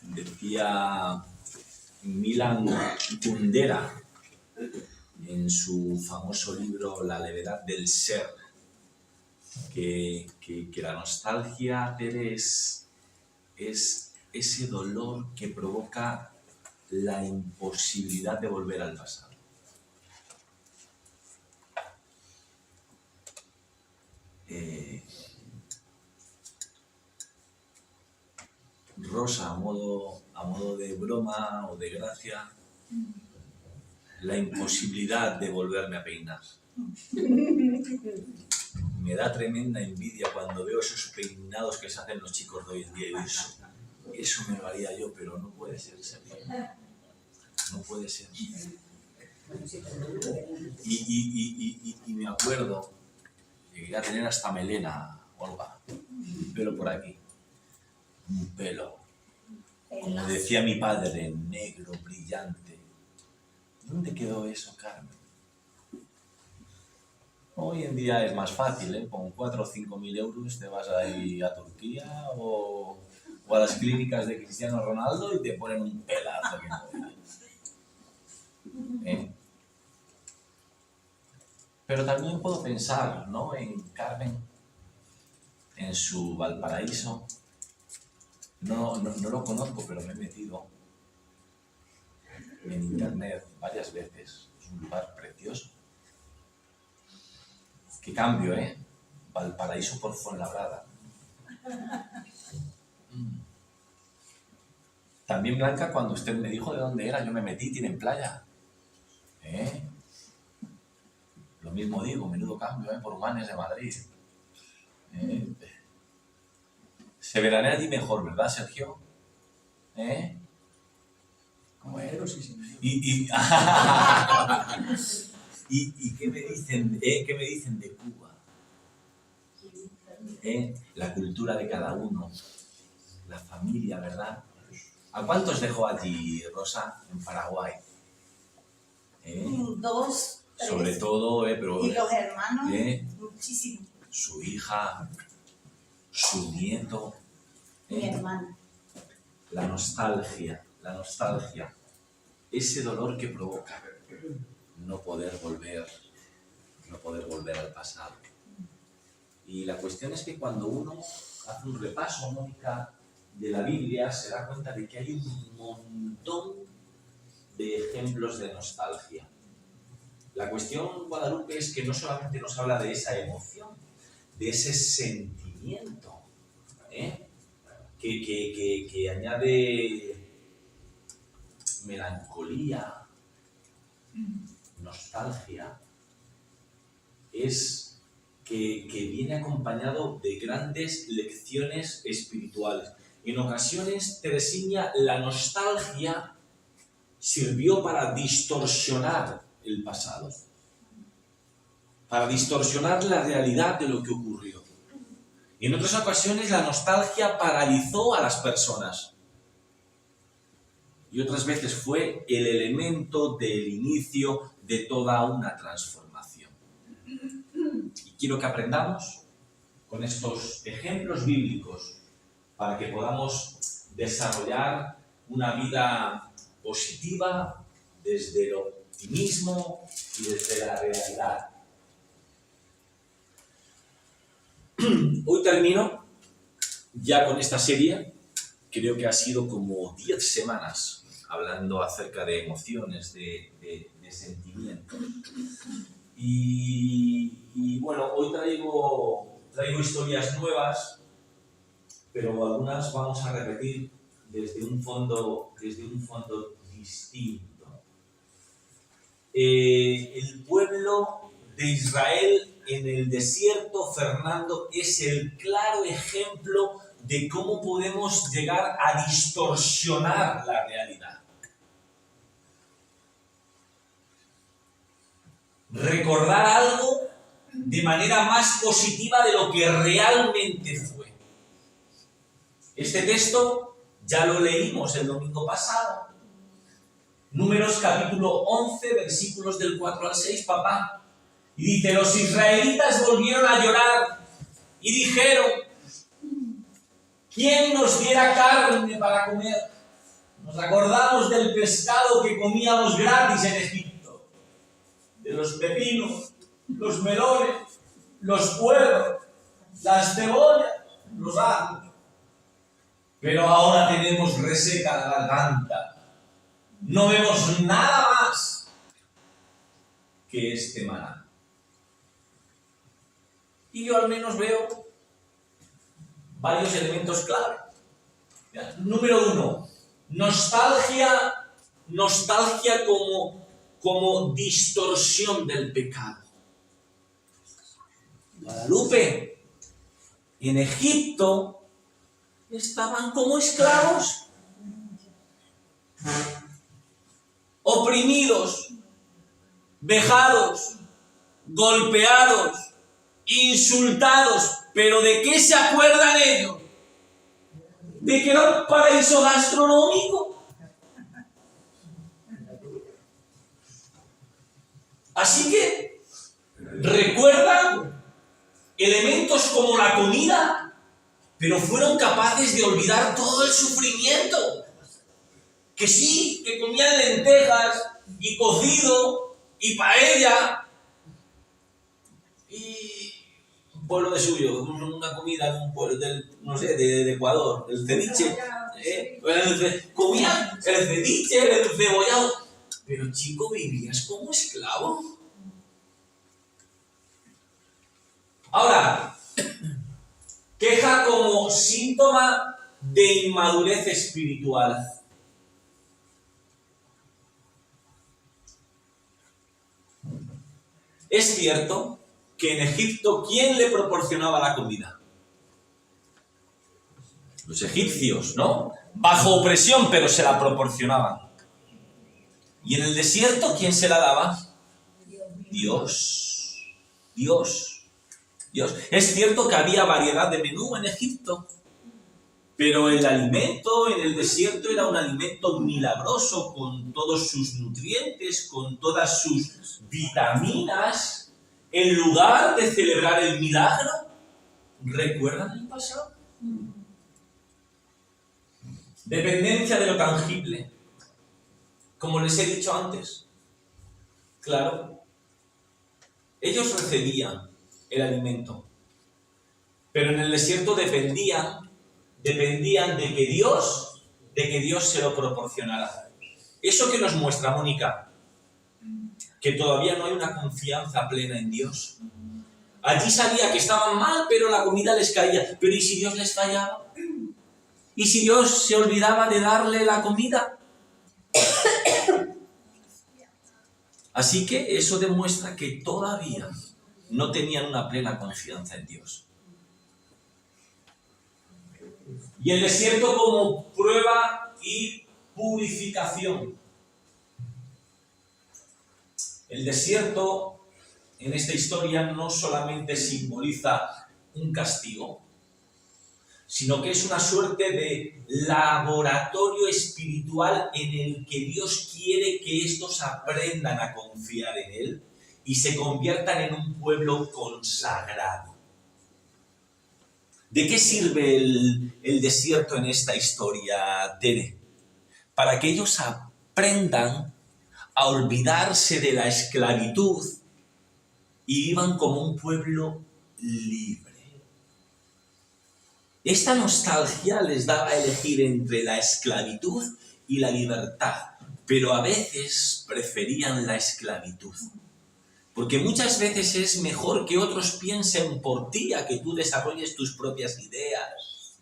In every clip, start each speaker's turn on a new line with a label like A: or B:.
A: Decía Milan Kundera en su famoso libro La levedad del ser, que la nostalgia, Tere, es ese dolor que provoca la imposibilidad de volver al pasado. Rosa, a modo de broma o de gracia, la imposibilidad de volverme a peinar. Me da tremenda envidia cuando veo esos peinados que se hacen los chicos de hoy en día y eso me lo haría yo, pero no puede ser, Sergio. No puede ser. Y me acuerdo, llegué a tener hasta melena, Olga, un pelo por aquí, un pelo, como decía mi padre, negro, brillante. ¿Dónde quedó eso, Carmen? Hoy en día es más fácil, ¿eh? Con 4 o 5 mil euros te vas ahí a Turquía o a las clínicas de Cristiano Ronaldo y te ponen un pelazo que no veas. Pero también puedo pensar, ¿no?, en Carmen, en su Valparaíso. No lo conozco, pero me he metido en internet varias veces. Es un lugar precioso. Qué cambio, ¿eh? Valparaíso por Fuenlabrada. También, Blanca, cuando usted me dijo de dónde era, yo me metí, tienen playa. Lo mismo digo, menudo cambio, por Humanes de Madrid. Se veranea allí mejor, ¿verdad, Sergio?
B: Como Eros y sin Eros.
A: ¿Y qué me dicen? ¿Qué me dicen de Cuba? La cultura de cada uno, la familia, ¿verdad? ¿A cuántos dejó allí, Rosa, en Paraguay?
C: 2, 3.
A: Sobre todo, pero...
C: Y los hermanos, muchísimo.
A: Su hija, su nieto.
C: Mi hermana.
A: La nostalgia. Ese dolor que provoca no poder volver al pasado. Y la cuestión es que cuando uno hace un repaso, Mónica, de la Biblia, se da cuenta de que hay un montón de ejemplos de nostalgia. La cuestión, Guadalupe, es que no solamente nos habla de esa emoción, de ese sentimiento, que añade melancolía, nostalgia, es que viene acompañado de grandes lecciones espirituales. En ocasiones, Teresina, la nostalgia sirvió para distorsionar el pasado, para distorsionar la realidad de lo que ocurrió. Y en otras ocasiones, la nostalgia paralizó a las personas. Y otras veces fue el elemento del inicio de toda una transformación. Y quiero que aprendamos con estos ejemplos bíblicos para que podamos desarrollar una vida positiva desde el optimismo y desde la realidad. Hoy termino ya con esta serie. Creo que ha sido como 10 semanas hablando acerca de emociones, de sentimientos. Y bueno, hoy traigo historias nuevas, pero algunas vamos a repetir desde un fondo distinto. El pueblo de Israel en el desierto, Fernando, es el claro ejemplo de cómo podemos llegar a distorsionar la realidad. Recordar algo de manera más positiva de lo que realmente fue. Este texto ya lo leímos el domingo pasado. Números capítulo 11, versículos del 4 al 6, papá. Y dice, los israelitas volvieron a llorar y dijeron, ¿quién nos diera carne para comer? Nos acordamos del pescado que comíamos gratis en Egipto, de los pepinos, los melones, los puerros, las cebollas, los ajos. Pero ahora tenemos reseca la garganta. No vemos nada más que este maná. Y yo al menos veo varios elementos clave. Número 1, nostalgia como distorsión del pecado. Guadalupe, en Egipto estaban como esclavos, oprimidos, vejados, golpeados, insultados. ¿Pero de qué se acuerdan ellos? ¿De que era un paraíso gastronómico? Así que recuerdan elementos como la comida, pero fueron capaces de olvidar todo el sufrimiento. Que sí, que comían lentejas y cocido y paella y un pueblo de suyo, una comida de un pueblo de Ecuador, el ceviche, comían el ceviche, el cebollado, pero chico, vivías como esclavo. Ahora, queja como síntoma de inmadurez espiritual. Es cierto que en Egipto, ¿quién le proporcionaba la comida? Los egipcios, ¿no? Bajo opresión, pero se la proporcionaban. ¿Y en el desierto quién se la daba? Dios. Es cierto que había variedad de menú en Egipto, pero el alimento en el desierto era un alimento milagroso, con todos sus nutrientes, con todas sus vitaminas. En lugar de celebrar el milagro, ¿recuerdan el pasado? Dependencia de lo tangible. Como les he dicho antes. Claro. Ellos recibían el alimento, pero en el desierto dependían de que Dios se lo proporcionara. ¿Eso qué nos muestra, Mónica? Que todavía no hay una confianza plena en Dios. Allí sabía que estaban mal, pero la comida les caía. Pero ¿y si Dios les fallaba? ¿Y si Dios se olvidaba de darle la comida? Así que eso demuestra que todavía no tenían una plena confianza en Dios. Y el desierto como prueba y purificación. El desierto en esta historia no solamente simboliza un castigo, sino que es una suerte de laboratorio espiritual en el que Dios quiere que estos aprendan a confiar en Él y se conviertan en un pueblo consagrado. ¿De qué sirve el desierto en esta historia, Tere? Para que ellos aprendan a olvidarse de la esclavitud y vivan como un pueblo libre. Esta nostalgia les daba a elegir entre la esclavitud y la libertad, pero a veces preferían la esclavitud. Porque muchas veces es mejor que otros piensen por ti a que tú desarrolles tus propias ideas.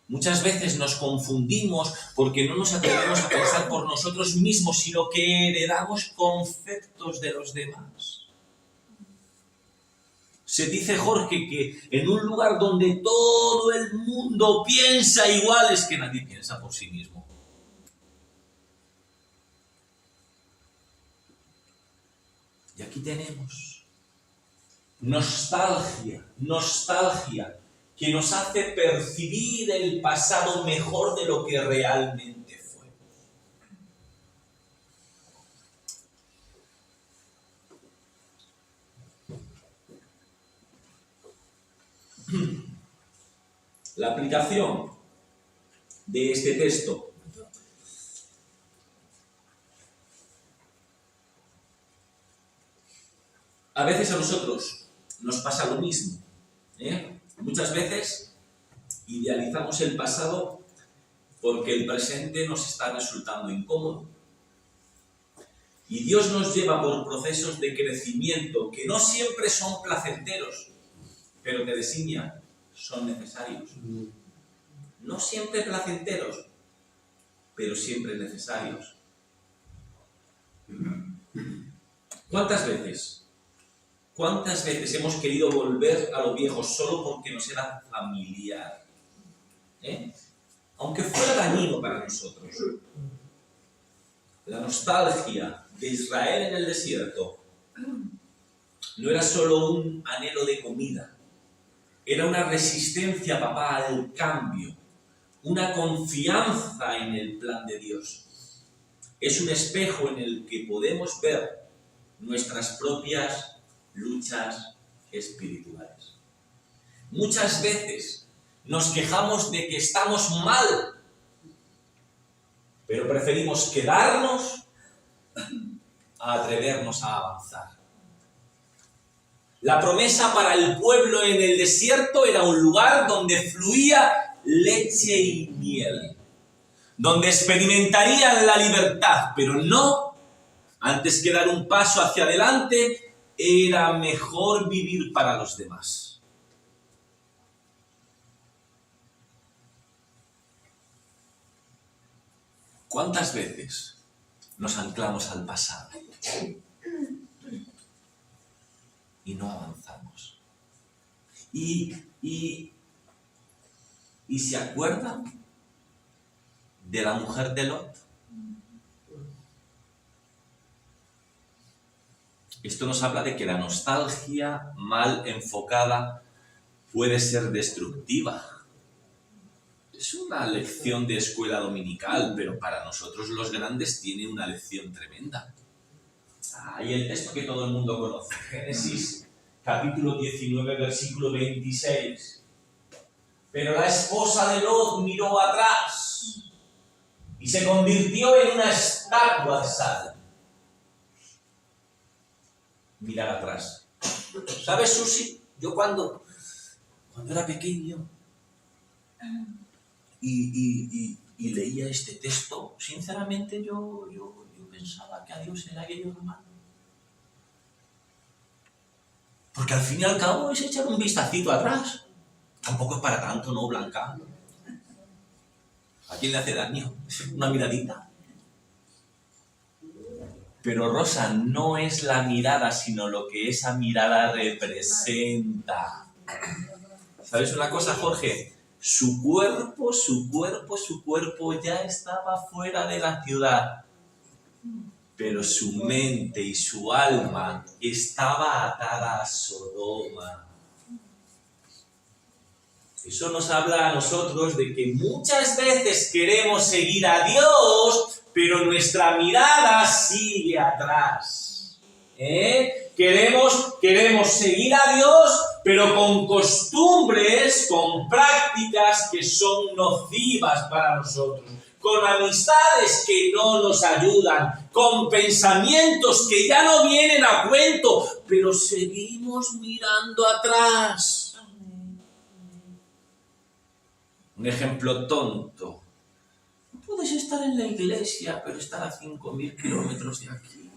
A: Muchas veces nos confundimos porque no nos atrevemos a pensar por nosotros mismos, sino que heredamos conceptos de los demás. Se dice, Jorge, que en un lugar donde todo el mundo piensa igual es que nadie piensa por sí mismo. Y aquí tenemos nostalgia, que nos hace percibir el pasado mejor de lo que realmente fue. La aplicación. de este texto. A veces a nosotros nos pasa lo mismo, ¿eh? Muchas veces idealizamos el pasado porque el presente nos está resultando incómodo. Y Dios nos lleva por procesos de crecimiento que no siempre son placenteros, pero que de Simia son necesarios. No siempre placenteros, pero siempre necesarios. ¿Cuántas veces hemos querido volver a lo viejo solo porque nos era familiar? Aunque fuera dañino para nosotros. La nostalgia de Israel en el desierto no era solo un anhelo de comida, era una resistencia, papá, al cambio, una confianza en el plan de Dios. Es un espejo en el que podemos ver nuestras propias luchas espirituales. Muchas veces nos quejamos de que estamos mal, pero preferimos quedarnos a atrevernos a avanzar. La promesa para el pueblo en el desierto era un lugar donde fluía leche y miel, donde experimentarían la libertad, pero no, antes que dar un paso hacia adelante, era mejor vivir para los demás. ¿Cuántas veces nos anclamos al pasado y no avanzamos? ¿Y se acuerdan de la mujer de Lot? Esto nos habla de que la nostalgia mal enfocada puede ser destructiva. Es una lección de escuela dominical, pero para nosotros los grandes tiene una lección tremenda. Y el texto que todo el mundo conoce, Génesis capítulo 19, versículo 26. Pero la esposa de Lot miró atrás y se convirtió en una estatua de sal. Mirar atrás. ¿Sabes, Susi? Yo cuando era pequeño y leía este texto, sinceramente yo pensaba que a Dios era aquello normal. Porque al fin y al cabo es echar un vistacito atrás. Tampoco es para tanto, ¿no, Blanca? ¿A quién le hace daño? Una miradita. Pero Rosa, no es la mirada, sino lo que esa mirada representa. ¿Sabes una cosa, Jorge? Su cuerpo ya estaba fuera de la ciudad, pero su mente y su alma estaba atada a Sodoma. Eso nos habla a nosotros de que muchas veces queremos seguir a Dios, pero nuestra mirada sigue atrás. Queremos seguir a Dios, pero con costumbres, con prácticas que son nocivas para nosotros, con amistades que no nos ayudan, con pensamientos que ya no vienen a cuento, pero seguimos mirando atrás. Un ejemplo tonto. Puedes estar en la iglesia, pero estar a 5.000 kilómetros de aquí.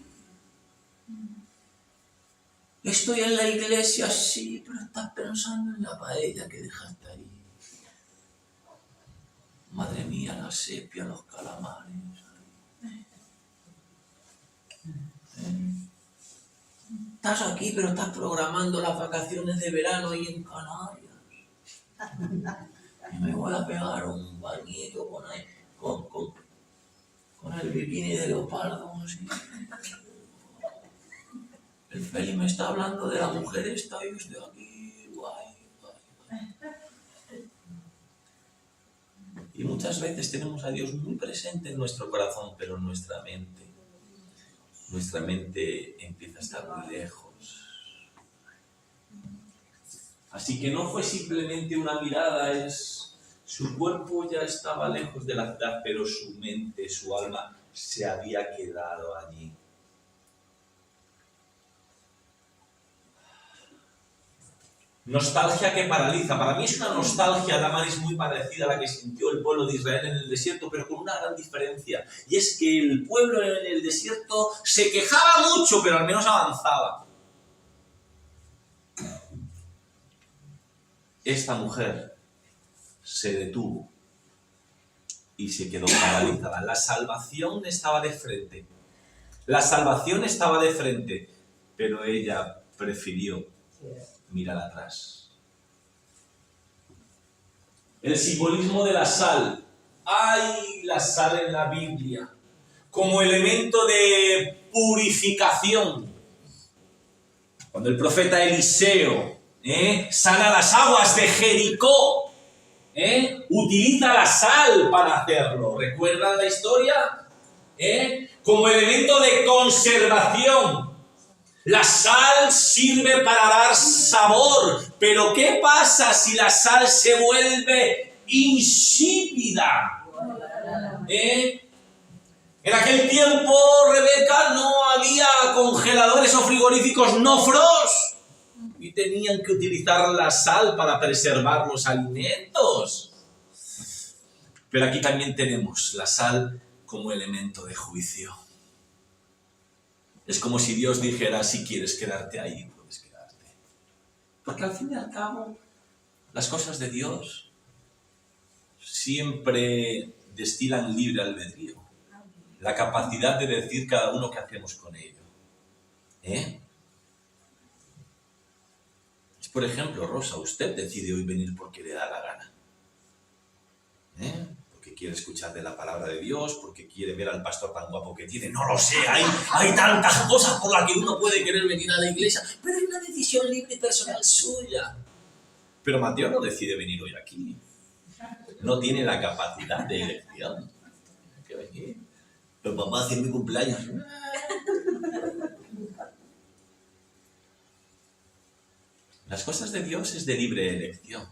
A: Estoy en la iglesia, sí, pero estás pensando en la paella que dejaste ahí. Madre mía, la sepia, los calamares. Estás aquí, pero estás programando las vacaciones de verano ahí en Canarias. Y me voy a pegar un bañito con el bikini de leopardo, así. El Feli me está hablando de la mujer esta y yo estoy aquí, guay. Y muchas veces tenemos a Dios muy presente en nuestro corazón, pero en nuestra mente empieza a estar muy lejos. Así que no fue simplemente una mirada, es Su cuerpo ya estaba lejos de la ciudad, pero su mente, su alma, se había quedado allí. Nostalgia que paraliza. Para mí es una nostalgia, Damaris, muy parecida a la que sintió el pueblo de Israel en el desierto, pero con una gran diferencia. Y es que el pueblo en el desierto se quejaba mucho, pero al menos avanzaba. Esta mujer se detuvo y se quedó paralizada. La salvación estaba de frente. La salvación estaba de frente, pero ella prefirió mirar atrás. El simbolismo de la sal. ¡Ay, la sal en la Biblia! Como elemento de purificación. Cuando el profeta Eliseo sana las aguas de Jericó, utiliza la sal para hacerlo. ¿Recuerdan la historia? Como elemento de conservación. La sal sirve para dar sabor, pero ¿qué pasa si la sal se vuelve insípida? En aquel tiempo, Rebeca, no había congeladores o frigoríficos no frost y tenían que utilizar la sal para preservar los alimentos. Pero aquí también tenemos la sal como elemento de juicio. Es como si Dios dijera, si quieres quedarte ahí, puedes quedarte. Porque al fin y al cabo, las cosas de Dios siempre destilan libre albedrío. La capacidad de decir cada uno qué hacemos con ello. Es, por ejemplo, Rosa, usted decide hoy venir porque le da la gana. Porque quiere escuchar de la palabra de Dios, porque quiere ver al pastor tan guapo que tiene, no lo sé, hay tantas cosas por las que uno puede querer venir a la iglesia, pero es una decisión libre y personal suya. Pero Mateo no decide venir hoy aquí, no tiene la capacidad de elección. Hay que venir. Pero papá, hace mi cumpleaños. Las cosas de Dios es de libre elección.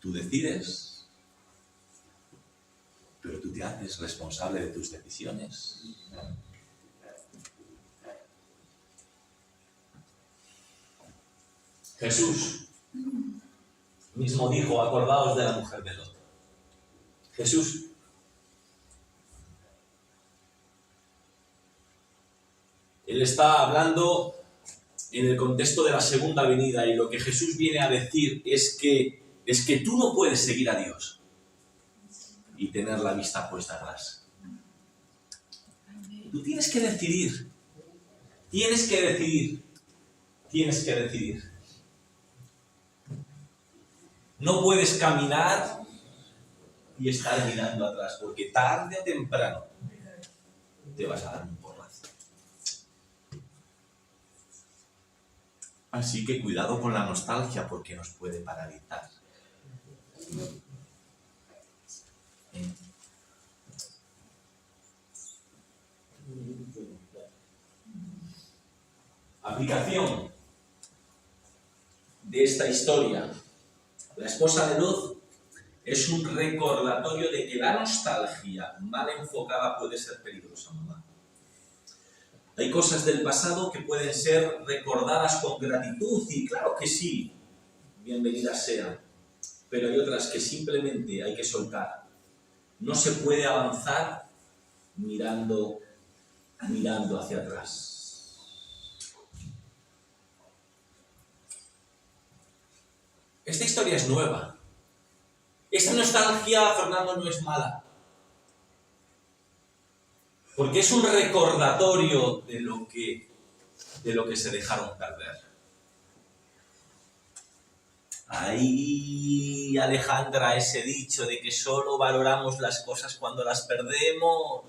A: Tú decides, pero tú te haces responsable de tus decisiones. Jesús mismo dijo, acordaos de la mujer de Lot. Jesús Él está hablando en el contexto de la segunda venida y lo que Jesús viene a decir es que tú no puedes seguir a Dios y tener la vista puesta atrás. Tú tienes que decidir. No puedes caminar y estar mirando atrás, porque tarde o temprano te vas a dar un porrazo. Así que cuidado con la nostalgia, porque nos puede paralizar. Aplicación de esta historia. La esposa de Lot es un recordatorio de que la nostalgia mal enfocada puede ser peligrosa, mamá. Hay cosas del pasado que pueden ser recordadas con gratitud y claro que sí, bienvenidas sean, pero hay otras que simplemente hay que soltar. No se puede avanzar mirando hacia atrás. Esta historia es nueva. Esta nostalgia, Fernando, no es mala. Porque es un recordatorio de lo que se dejaron perder. Ay, Alejandra, ese dicho de que solo valoramos las cosas cuando las perdemos.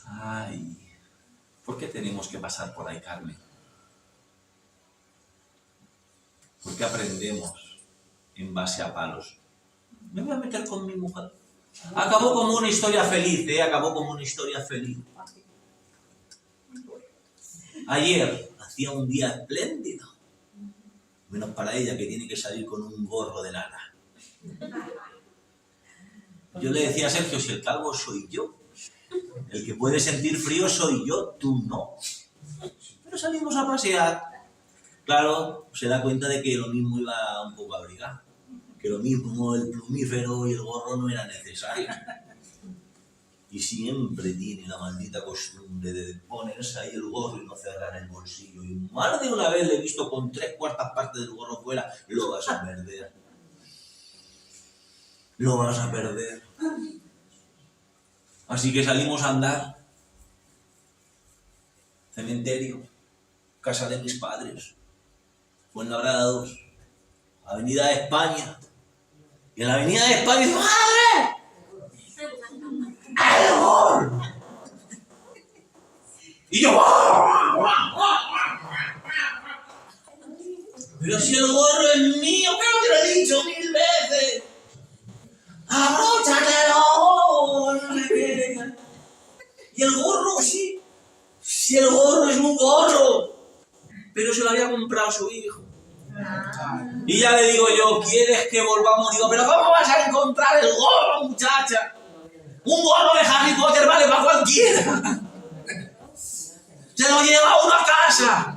A: Ay, ¿por qué tenemos que pasar por ahí, Carmen? ¿Por qué aprendemos en base a palos? Me voy a meter con mi mujer. Acabó como una historia feliz, acabó como una historia feliz. Ayer hacía un día espléndido.
D: menos para ella, que tiene que salir con un gorro de lana. Yo le decía a Sergio, si el calvo soy yo, el que puede sentir frío soy yo, tú no. Pero salimos a pasear. Claro, se da cuenta de que lo mismo iba un poco abrigado, que lo mismo el plumífero y el gorro no eran necesarios. Y siempre tiene la maldita costumbre de ponerse ahí el gorro y no cerrar el bolsillo. Y más de una vez le he visto con 3/4 partes del gorro fuera. Lo vas a perder. Lo vas a perder. Así que salimos a andar. Cementerio. Casa de mis padres. Fuenlabrada 2. Avenida de España. Y en la Avenida de España dice, ¡madre! ¡El gorro! Y yo, pero si el gorro es mío, pero te lo he dicho 1000 veces. ¡Abróchatelo! Y el gorro, sí. Si el gorro es un gorro. Pero se lo había comprado su hijo. Y ya le digo yo, ¿quieres que volvamos? Digo, pero ¿cómo vas a encontrar el gorro, muchacha? Un gorro de Harry Potter vale para cualquiera. Se lo lleva uno a casa.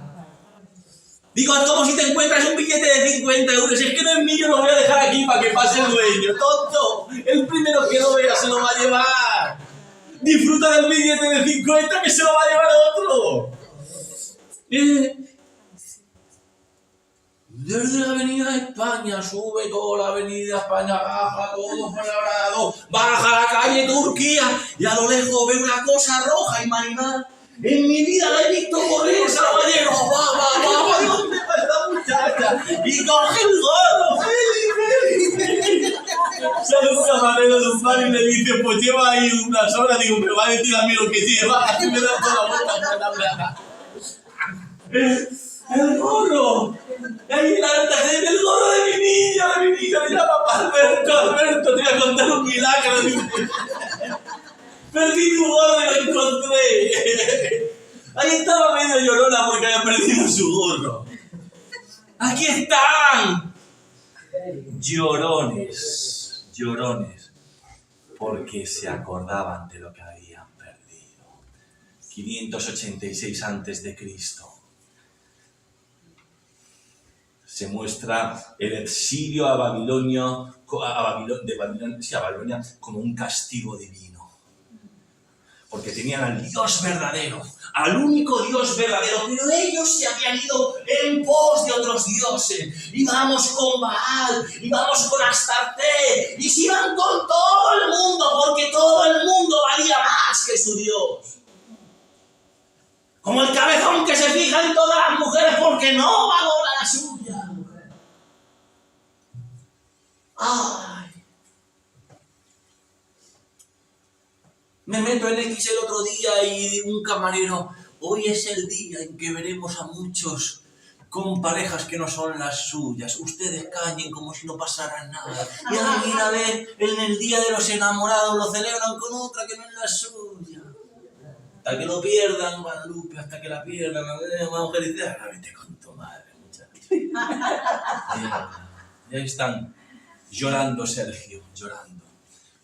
D: Digo, es como si te encuentras un billete de 50 euros. Es que no es mío, lo voy a dejar aquí para que pase el dueño. ¡Tonto! El primero que lo vea se lo va a llevar. Disfruta del billete de 50 que se lo va a llevar otro. Desde la Avenida de España sube toda la Avenida España, baja todo Fuenlabrada, baja la calle Turquía y a lo lejos ve una cosa roja, imaginad. En mi vida la he visto correr esa ballena, va, ¿dónde va esta muchacha? Y coge el gorro, Feli. Sale un camarero de un bar y le dice, pues lleva ahí unas horas, digo, me va a decir a mí lo que lleva, así me da toda la vuelta. ¡El gorro! ¡Ahí la gente! ¡El gorro de mi niño! ¡Me llama Alberto! Te voy a contar un milagro. Perdí tu gorro y lo encontré. Ahí estaba medio llorona porque había perdido su gorro. ¡Aquí están! Llorones, porque se acordaban de lo que habían perdido. 586 a.C. Se muestra el exilio a Babilonia como un castigo divino. Porque tenían al Dios verdadero, al único Dios verdadero, pero ellos se habían ido en pos de otros dioses. Íbamos con Baal, íbamos con Astarte, y se iban con todo el mundo, porque todo el mundo valía más que su Dios. Como el cabezón que se fija en todas las mujeres porque no valora la suya. ¡Ay! Me meto en X el otro día y un camarero, hoy es el día en que veremos a muchos con parejas que no son las suyas. Ustedes callen como si no pasara nada. Y adivina, a ver, en el día de los enamorados lo celebran con otra que no es la suya. Hasta que lo pierdan, Guadalupe, hasta que la pierdan. Una mujer dice, vete con tu madre, muchachos. Ya están llorando, Sergio, llorando.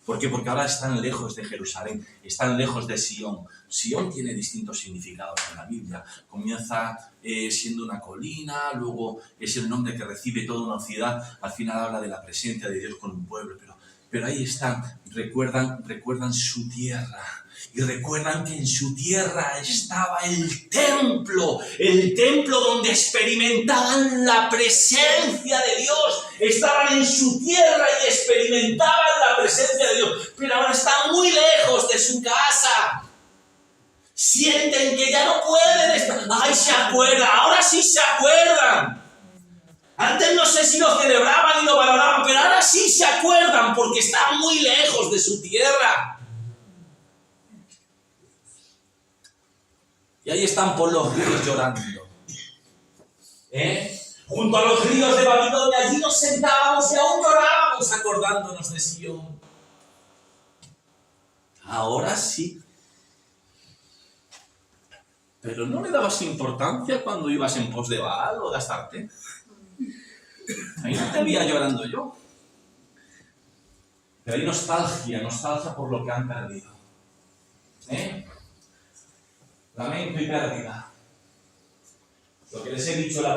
D: ¿Por qué? Porque ahora están lejos de Jerusalén, están lejos de Sion. Sion tiene distintos significados en la Biblia. Comienza siendo una colina, luego es el nombre que recibe toda una ciudad. Al final habla de la presencia de Dios con un pueblo. Pero ahí están, recuerdan su tierra. Y recuerdan que en su tierra estaba el templo donde experimentaban la presencia de Dios. Estaban en su tierra y experimentaban la presencia de Dios. Pero ahora están muy lejos de su casa. Sienten que ya no pueden estar. ¡Ay, se acuerdan! Ahora sí se acuerdan. Antes no sé si lo celebraban y lo valoraban, pero ahora sí se acuerdan porque están muy lejos de su tierra. Y ahí están por los ríos llorando. Junto a los ríos de Babilonia, allí nos sentábamos y aún llorábamos acordándonos de Sion. Ahora sí. Pero ¿no le dabas importancia cuando ibas en pos de Baal o de Astarte? debía llorando yo. Pero hay nostalgia por lo que han perdido. Lamento y pérdida. Lo que les he dicho, la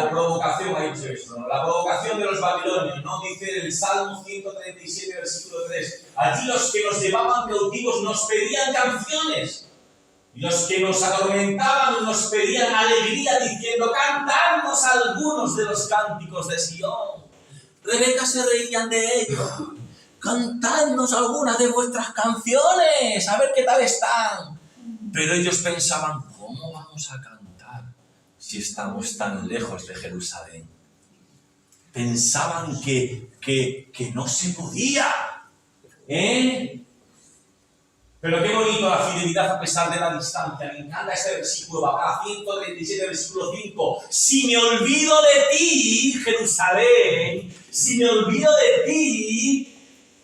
D: provocación, ha dicho esto, ¿no? La provocación de los babilonios, ¿no? Dice el Salmo 137, versículo 3. Allí los que nos llevaban cautivos nos pedían canciones. Y los que nos atormentaban nos pedían alegría, diciendo, cantadnos algunos de los cánticos de Sión. Rebeca se reían de ellos. Cantadnos algunas de vuestras canciones, a ver qué tal están. Pero ellos pensaban, ¿cómo vamos a cantar si estamos tan lejos de Jerusalén? Pensaban que no se podía. Pero qué bonito la fidelidad a pesar de la distancia. Me encanta este versículo, papá, 137, versículo 5. Si me olvido de ti, Jerusalén, si me olvido de ti,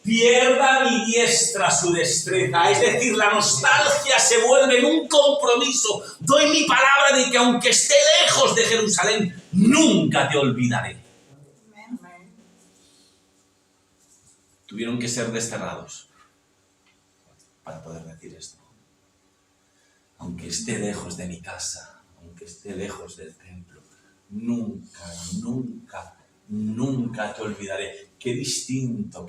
D: pierda mi diestra su destreza. Es decir, la nostalgia se vuelve en un compromiso. Doy mi palabra de que aunque esté lejos de Jerusalén, nunca te olvidaré. Tuvieron que ser desterrados para poder decir esto. Aunque esté lejos de mi casa, aunque esté lejos del templo, nunca, nunca, nunca te olvidaré. Qué distinto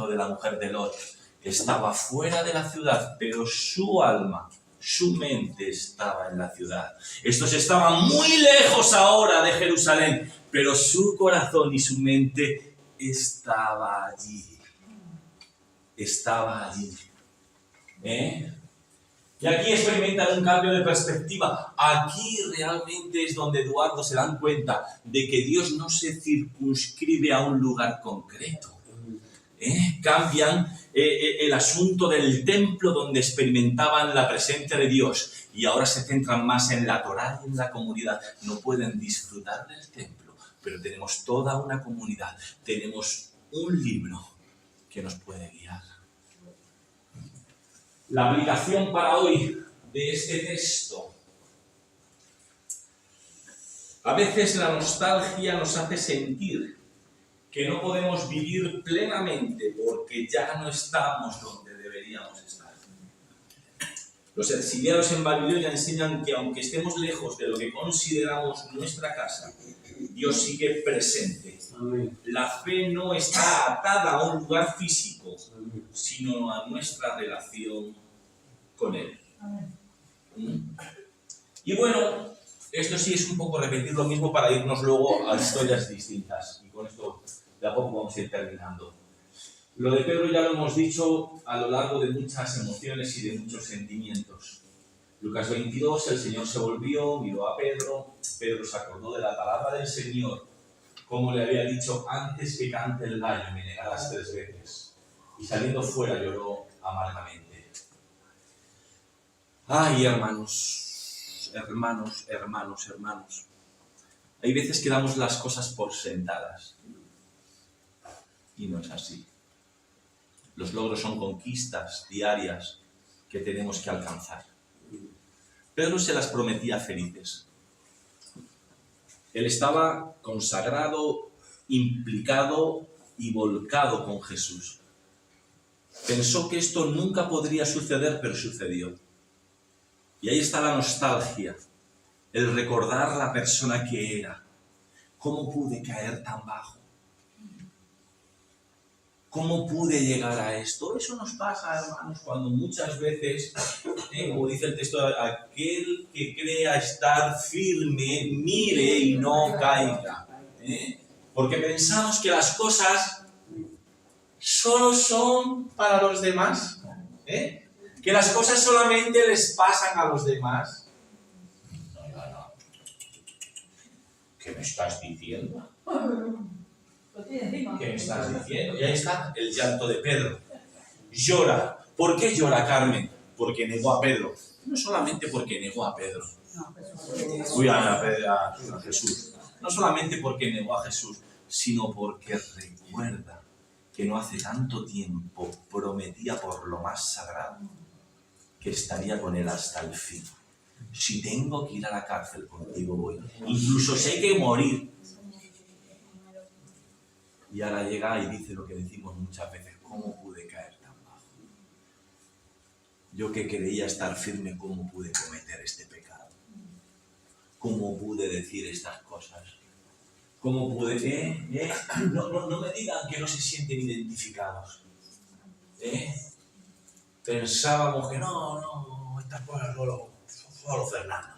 D: de la mujer de Lot. Estaba fuera de la ciudad, pero su alma, su mente estaba en la ciudad. Estos estaban muy lejos ahora de Jerusalén, pero su corazón y su mente estaba allí. Estaba allí. Y aquí experimentan un cambio de perspectiva. Aquí realmente es donde Eduardo se dan cuenta de que Dios no se circunscribe a un lugar concreto. Cambian el asunto del templo donde experimentaban la presencia de Dios y ahora se centran más en la Torá y en la comunidad. No pueden disfrutar del templo, pero tenemos toda una comunidad, tenemos un libro que nos puede guiar. La aplicación para hoy de este texto. A veces la nostalgia nos hace sentir que no podemos vivir plenamente porque ya no estamos donde deberíamos estar. Los exiliados en Babilonia enseñan que aunque estemos lejos de lo que consideramos nuestra casa, Dios sigue presente. Amén. La fe no está atada a un lugar físico, sino a nuestra relación con Él. Amén. Y bueno, esto sí es un poco repetir lo mismo para irnos luego a historias distintas. Y con esto de a poco vamos a ir terminando. Lo de Pedro ya lo hemos dicho a lo largo de muchas emociones y de muchos sentimientos. Lucas 22, el Señor se volvió, miró a Pedro, Pedro se acordó de la palabra del Señor, como le había dicho, antes que cante el gallo me negarás 3 veces. Y saliendo fuera lloró amargamente. Ay, hermanos, hay veces que damos las cosas por sentadas. Y no es así. Los logros son conquistas diarias que tenemos que alcanzar. Pedro se las prometía felices. Él estaba consagrado, implicado y volcado con Jesús. Pensó que esto nunca podría suceder, pero sucedió. Y ahí está la nostalgia, el recordar la persona que era. ¿Cómo pude caer tan bajo? ¿Cómo pude llegar a esto? Eso nos pasa, hermanos, cuando muchas veces, como dice el texto, aquel que crea estar firme, mire y no caiga. Porque pensamos que las cosas solo son para los demás. Que las cosas solamente les pasan a los demás. No. ¿Qué me estás diciendo? ¿Qué me estás diciendo? Y ahí está el llanto de Pedro. Llora. ¿Por qué llora Carmen? Porque negó a Pedro. No solamente porque negó a Pedro. A Jesús. No solamente porque negó a Jesús, sino porque recuerda que no hace tanto tiempo prometía por lo más sagrado que estaría con él hasta el fin. Si tengo que ir a la cárcel, contigo voy. Incluso si hay que morir, Y ahora llega y dice lo que decimos muchas veces: ¿cómo pude caer tan bajo? Yo que creía estar firme, ¿cómo pude cometer este pecado? ¿Cómo pude decir estas cosas? ¿Cómo pude? No me digan que no se sienten identificados. Pensábamos que no, estas cosas solo Fernando.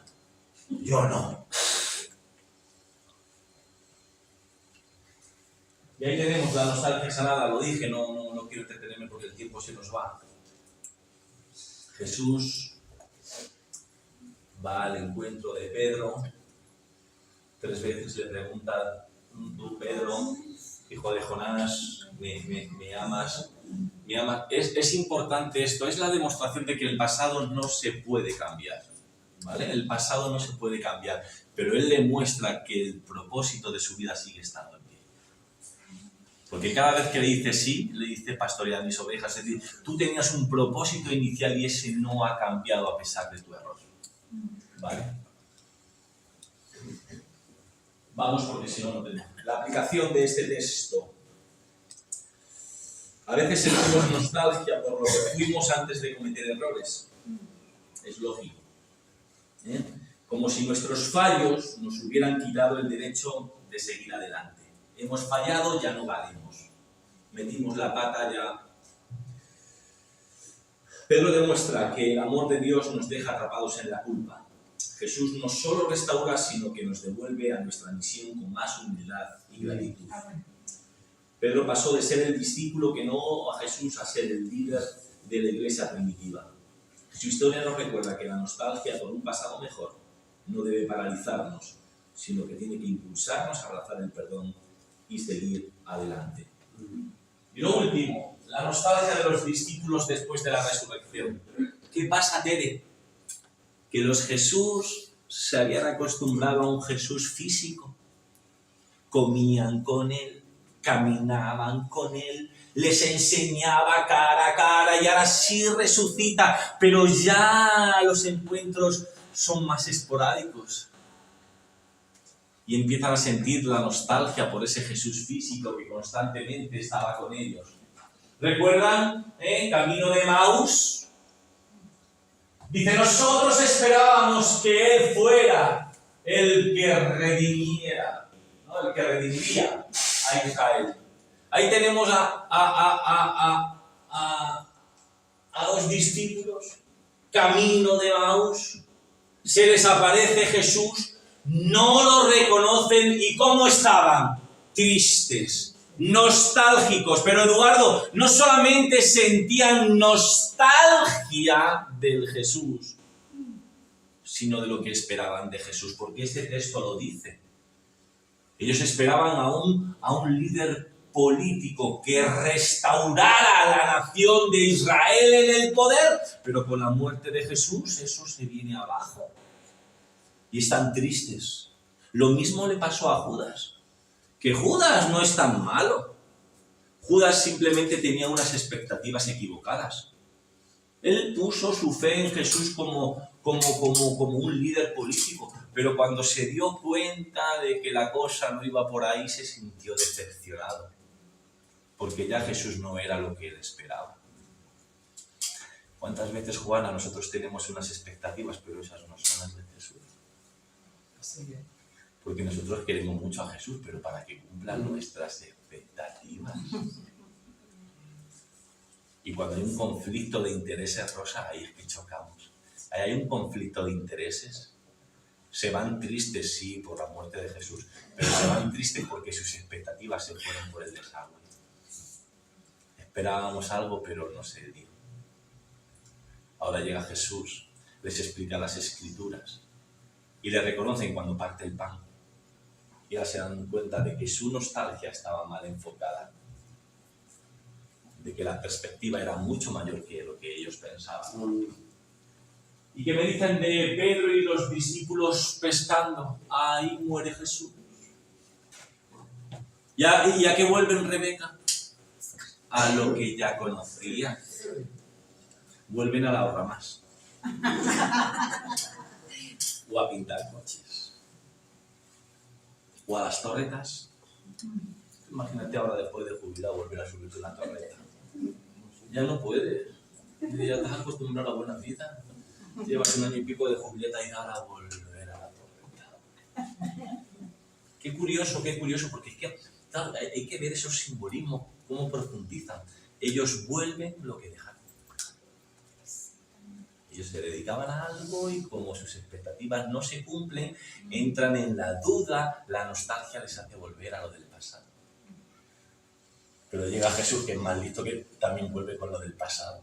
D: Yo no. Y ahí tenemos la nostalgia sanada, lo dije, no quiero entretenerme porque el tiempo se nos va. Jesús va al encuentro de Pedro, 3 veces le pregunta: tú, Pedro, hijo de Jonás, ¿me amas? ¿Me amas? Es importante esto, es la demostración de que el pasado no se puede cambiar, ¿vale? El pasado no se puede cambiar, pero él le muestra que el propósito de su vida sigue estando en pie. Porque cada vez que le dice sí, le dice pastorear mis ovejas, es decir, tú tenías un propósito inicial y ese no ha cambiado a pesar de tu error, ¿vale? Vamos, porque si no, no tenemos. La aplicación de este texto. A veces sentimos nostalgia por lo que fuimos antes de cometer errores. Es lógico. Como si nuestros fallos nos hubieran quitado el derecho de seguir adelante. Hemos fallado, ya no valemos. Metimos la pata, ya. Pedro demuestra que el amor de Dios nos deja atrapados en la culpa. Jesús no solo restaura, sino que nos devuelve a nuestra misión con más humildad y gratitud. Pedro pasó de ser el discípulo que no a Jesús a ser el líder de la iglesia primitiva. Su historia nos recuerda que la nostalgia por un pasado mejor no debe paralizarnos, sino que tiene que impulsarnos a abrazar el perdón y seguir adelante. Y lo último, la nostalgia de los discípulos después de la resurrección. ¿Qué pasa, Tere? Que los Jesús se habían acostumbrado a un Jesús físico. Comían con él, caminaban con él, les enseñaba cara a cara y ahora sí resucita, pero ya los encuentros son más esporádicos. Y empiezan a sentir la nostalgia por ese Jesús físico que constantemente estaba con ellos. ¿Recuerdan? Camino de Emaús. Dice, nosotros esperábamos que Él fuera el que redimiera, ¿no? El que redimiría a Israel. Ahí tenemos a los discípulos, camino de Emaús, se les aparece Jesús, no lo reconocen y ¿cómo estaban? Tristes, nostálgicos. Pero Eduardo, no solamente sentían nostalgia del Jesús, sino de lo que esperaban de Jesús, porque este texto lo dice. Ellos esperaban a un líder político que restaurara a la nación de Israel en el poder, pero con la muerte de Jesús eso se viene abajo. Y están tristes. Lo mismo le pasó a Judas. Que Judas no es tan malo. Judas simplemente tenía unas expectativas equivocadas. Él puso su fe en Jesús como un líder político, pero cuando se dio cuenta de que la cosa no iba por ahí, se sintió decepcionado, porque ya Jesús no era lo que él esperaba. ¿Cuántas veces, Juana, nosotros tenemos unas expectativas, pero esas no son las de Jesús? Porque nosotros queremos mucho a Jesús, pero para que cumpla nuestras expectativas. Y cuando hay un conflicto de intereses, Rosa, ahí es que chocamos. Ahí hay un conflicto de intereses. Se van tristes, sí, por la muerte de Jesús, pero se van tristes porque sus expectativas se fueron por el desagüe. Esperábamos algo, pero no se dio. Ahora llega Jesús, les explica las Escrituras y le reconocen cuando parte el pan. Y ahora se dan cuenta de que su nostalgia estaba mal enfocada, de que la perspectiva era mucho mayor que lo que ellos pensaban. ¿Y qué me dicen de Pedro y los discípulos pescando? Ahí muere Jesús. ¿Y a qué vuelven, Rebeca? A lo que ya conocían. Vuelven a la ahorra más. O a pintar coches. O a las torretas. Imagínate ahora después de jubilado volver a subirte una torreta. Ya no puedes. Ya te has acostumbrado a la buena vida. Llevas un año y pico de jubileta y ahora volver a la torreta. Qué curioso, porque es que claro, hay que ver esos simbolismos, cómo profundizan. Ellos vuelven lo que dejaron. Ellos se dedicaban a algo y como sus expectativas no se cumplen, entran en la duda, la nostalgia les hace volver a lo del pasado. Pero llega Jesús, que es más listo, que también vuelve con lo del pasado.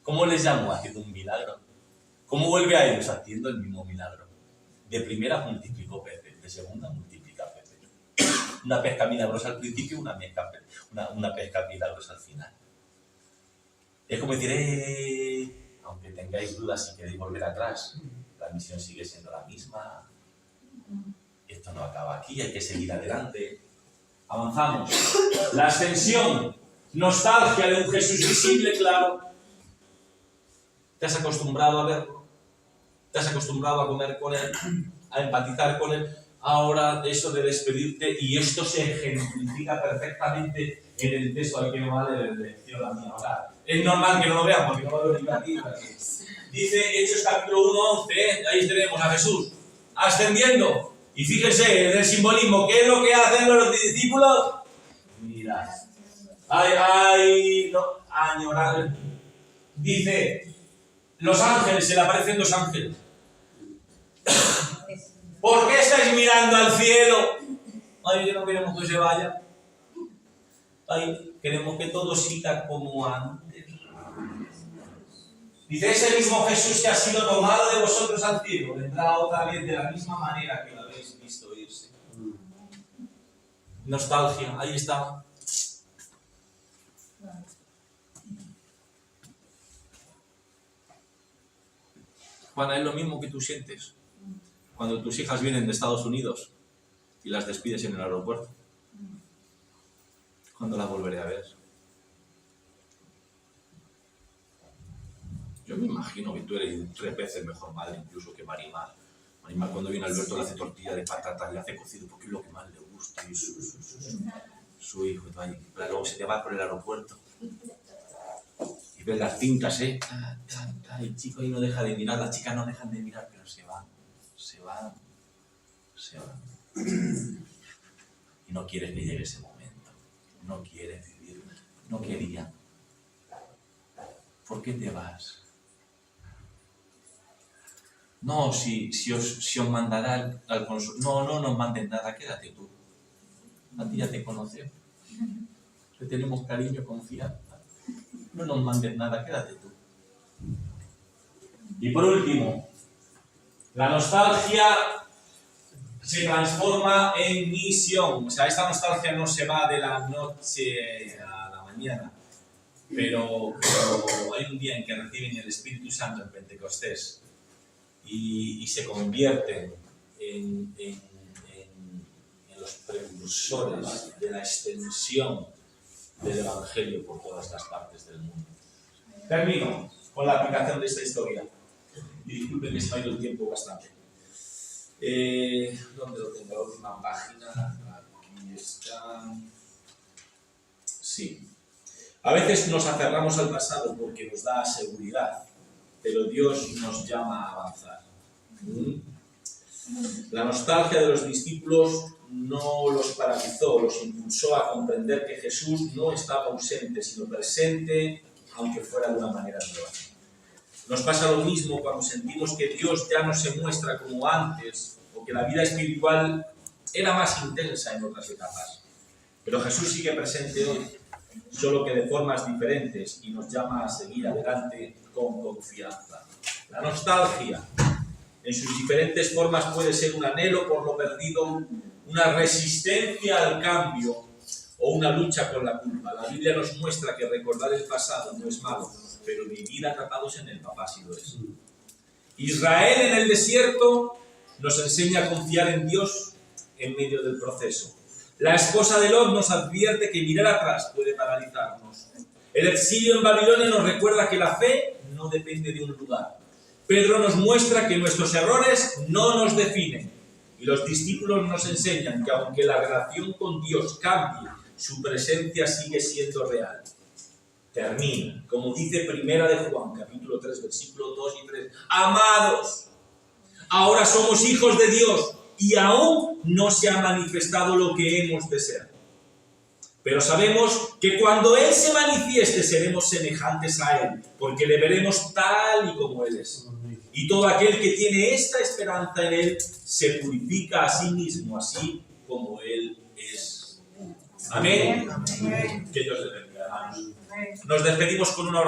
D: ¿Cómo les llamó? Haciendo un milagro. ¿Cómo vuelve a ellos? Haciendo el mismo milagro. De primera multiplicó peces, de segunda multiplica peces. Una pesca milagrosa al principio, una pesca milagrosa al final. Es como decir, aunque tengáis dudas y queréis volver atrás, la misión sigue siendo la misma. Esto no acaba aquí, hay que seguir adelante. Avanzamos. La ascensión, nostalgia de un Jesús visible, claro. ¿Te has acostumbrado a verlo? ¿Te has acostumbrado a comer con él? ¿A empatizar con él? Ahora eso de despedirte, y esto se ejemplifica perfectamente en el texto al que no vale la lección la mía. Ahora, es normal que no lo vean porque no lo veo aquí. Dice Hechos capítulo 1:11, ahí tenemos a Jesús ascendiendo. Y fíjense en el simbolismo, ¿qué es lo que hacen los discípulos? Mira, añorar. Dice, los ángeles, se le aparecen dos ángeles. ¿Por qué estáis mirando al cielo? Ay, que no queremos que se vaya. Ay, queremos que todo siga como antes. Dice, ese mismo Jesús que ha sido tomado de vosotros al cielo, vendrá otra vez de la misma manera que lo habéis visto irse. Nostalgia, ahí está. Juana, es lo mismo que tú sientes cuando tus hijas vienen de Estados Unidos y las despides en el aeropuerto. ¿Cuándo las volveré a ver? Yo me imagino que tú eres 3 veces mejor madre incluso que Marimar. Marimar, cuando viene Alberto, le hace tortilla de patatas, le hace cocido porque es lo que más le gusta, y su hijo. Pero luego se te va por el aeropuerto y ves las cintas, y el chico ahí no deja de mirar, las chicas no dejan de mirar, pero se van. Y no quieres que llegue ese momento, no quieres vivir, no quería. ¿Por qué te vas? No, si os mandará al consulado. No nos manden nada, quédate tú. A ti ya te conocemos. Te tenemos cariño, confianza. No nos mandes nada, quédate tú. Y por último, la nostalgia se transforma en misión. O sea, esta nostalgia no se va de la noche a la mañana, pero hay un día en que reciben el Espíritu Santo en Pentecostés y se convierten en los precursores de la extensión del Evangelio por todas las partes del mundo. Termino con la aplicación de esta historia. Y disculpen que se me ha ido el tiempo bastante. ¿Dónde lo tengo? La última página. Aquí está. Sí. A veces nos aferramos al pasado porque nos da seguridad, pero Dios nos llama a avanzar. La nostalgia de los discípulos no los paralizó, los impulsó a comprender que Jesús no estaba ausente, sino presente, aunque fuera de una manera nueva. Nos pasa lo mismo cuando sentimos que Dios ya no se muestra como antes, o que la vida espiritual era más intensa en otras etapas. Pero Jesús sigue presente hoy, solo que de formas diferentes, y nos llama a seguir adelante con confianza. La nostalgia, en sus diferentes formas, puede ser un anhelo por lo perdido, una resistencia al cambio o una lucha con la culpa. La Biblia nos muestra que recordar el pasado no es malo, pero vivir atrapados en el papá sí lo es. Israel en el desierto nos enseña a confiar en Dios en medio del proceso. La esposa de Lot nos advierte que mirar atrás puede paralizarnos. El exilio en Babilonia nos recuerda que la fe no depende de un lugar. Pedro nos muestra que nuestros errores no nos definen. Y los discípulos nos enseñan que aunque la relación con Dios cambie, su presencia sigue siendo real. Termina, como dice Primera de Juan, capítulo 3, versículos 2 y 3. Amados, ahora somos hijos de Dios y aún no se ha manifestado lo que hemos de ser. Pero sabemos que cuando Él se manifieste seremos semejantes a Él, porque le veremos tal y como Él es. Y todo aquel que tiene esta esperanza en Él se purifica a sí mismo, así como Él es. Amén. Que Dios le bendiga, hermanos. Nos despedimos con una oración.